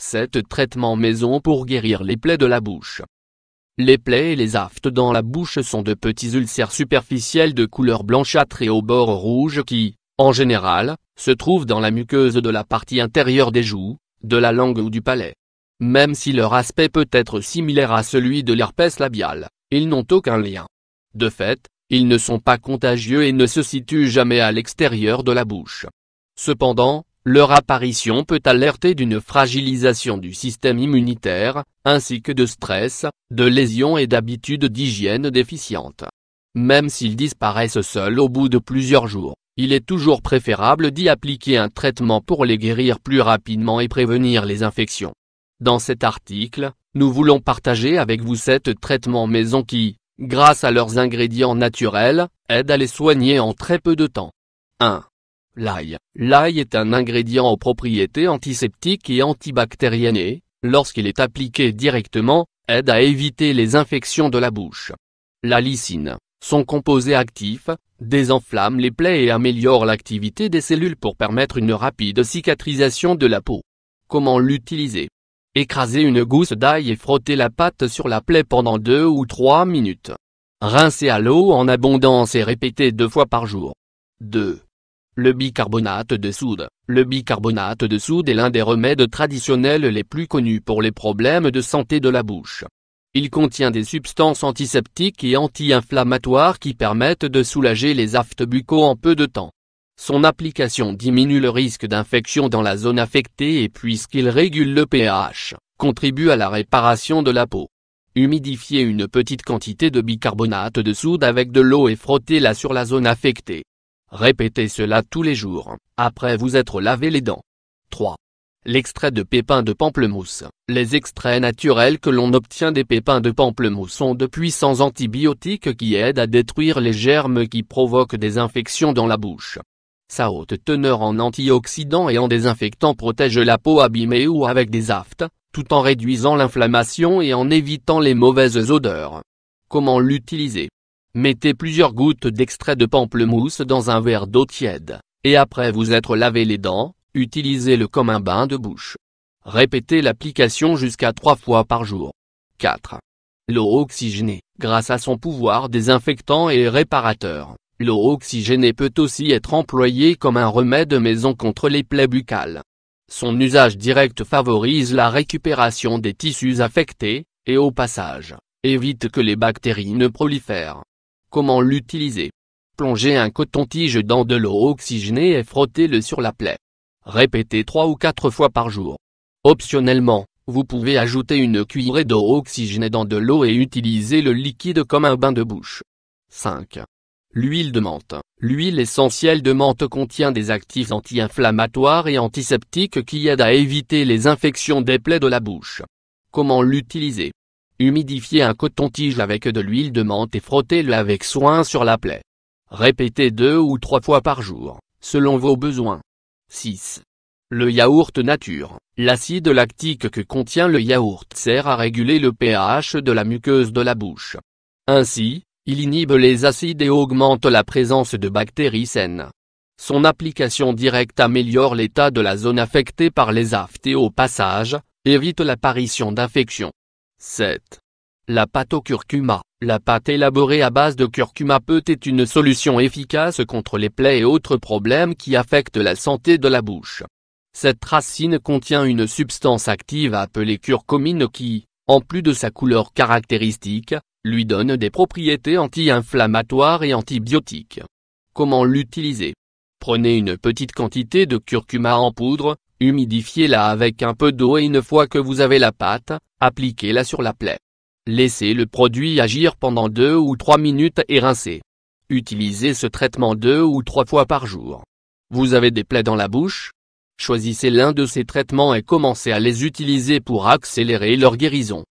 7 traitements maison pour guérir les plaies de la bouche. Les plaies et les aftes dans la bouche sont de petits ulcères superficiels de couleur blanchâtre et au bord rouge qui, en général, se trouvent dans la muqueuse de la partie intérieure des joues, de la langue ou du palais. Même si leur aspect peut être similaire à celui de l'herpès labial, ils n'ont aucun lien. De fait, ils ne sont pas contagieux et ne se situent jamais à l'extérieur de la bouche. Cependant, leur apparition peut alerter d'une fragilisation du système immunitaire, ainsi que de stress, de lésions et d'habitudes d'hygiène déficientes. Même s'ils disparaissent seuls au bout de plusieurs jours, il est toujours préférable d'y appliquer un traitement pour les guérir plus rapidement et prévenir les infections. Dans cet article, nous voulons partager avec vous 7 traitements maison qui, grâce à leurs ingrédients naturels, aident à les soigner en très peu de temps. 1. L'ail. L'ail est un ingrédient aux propriétés antiseptiques et antibactériennes et, lorsqu'il est appliqué directement, aide à éviter les infections de la bouche. La lysine, son composé actif, désenflamme les plaies et améliore l'activité des cellules pour permettre une rapide cicatrisation de la peau. Comment l'utiliser? Écrasez une gousse d'ail et frottez la pâte sur la plaie pendant 2 ou 3 minutes. Rincez à l'eau en abondance et répétez 2 fois par jour. 2. Le bicarbonate de soude. Le bicarbonate de soude est l'un des remèdes traditionnels les plus connus pour les problèmes de santé de la bouche. Il contient des substances antiseptiques et anti-inflammatoires qui permettent de soulager les aftes buccaux en peu de temps. Son application diminue le risque d'infection dans la zone affectée et puisqu'il régule le pH, contribue à la réparation de la peau. Humidifiez une petite quantité de bicarbonate de soude avec de l'eau et frottez-la sur la zone affectée. Répétez cela tous les jours, après vous être lavé les dents. 3. L'extrait de pépins de pamplemousse. Les extraits naturels que l'on obtient des pépins de pamplemousse sont de puissants antibiotiques qui aident à détruire les germes qui provoquent des infections dans la bouche. Sa haute teneur en antioxydants et en désinfectants protège la peau abîmée ou avec des aftes, tout en réduisant l'inflammation et en évitant les mauvaises odeurs. Comment l'utiliser? Mettez plusieurs gouttes d'extrait de pamplemousse dans un verre d'eau tiède, et après vous être lavé les dents, utilisez-le comme un bain de bouche. Répétez l'application jusqu'à 3 fois par jour. 4. L'eau oxygénée. Grâce à son pouvoir désinfectant et réparateur, l'eau oxygénée peut aussi être employée comme un remède maison contre les plaies buccales. Son usage direct favorise la récupération des tissus affectés, et au passage, évite que les bactéries ne prolifèrent. Comment l'utiliser? Plongez un coton-tige dans de l'eau oxygénée et frottez-le sur la plaie. Répétez 3 ou 4 fois par jour. Optionnellement, vous pouvez ajouter une cuillerée d'eau oxygénée dans de l'eau et utiliser le liquide comme un bain de bouche. 5. L'huile de menthe. L'huile essentielle de menthe contient des actifs anti-inflammatoires et antiseptiques qui aident à éviter les infections des plaies de la bouche. Comment l'utiliser? Humidifiez un coton-tige avec de l'huile de menthe et frottez-le avec soin sur la plaie. Répétez 2 ou 3 fois par jour, selon vos besoins. 6. Le yaourt nature. L'acide lactique que contient le yaourt sert à réguler le pH de la muqueuse de la bouche. Ainsi, il inhibe les acides et augmente la présence de bactéries saines. Son application directe améliore l'état de la zone affectée par les aftes et au passage, évite l'apparition d'infections. 7. La pâte au curcuma. La pâte élaborée à base de curcuma peut être une solution efficace contre les plaies et autres problèmes qui affectent la santé de la bouche. Cette racine contient une substance active appelée curcumine qui, en plus de sa couleur caractéristique, lui donne des propriétés anti-inflammatoires et antibiotiques. Comment l'utiliser? Prenez une petite quantité de curcuma en poudre, humidifiez-la avec un peu d'eau et une fois que vous avez la pâte, appliquez-la sur la plaie. Laissez le produit agir pendant 2 ou 3 minutes et rincez. Utilisez ce traitement 2 ou 3 fois par jour. Vous avez des plaies dans la bouche? Choisissez l'un de ces traitements et commencez à les utiliser pour accélérer leur guérison.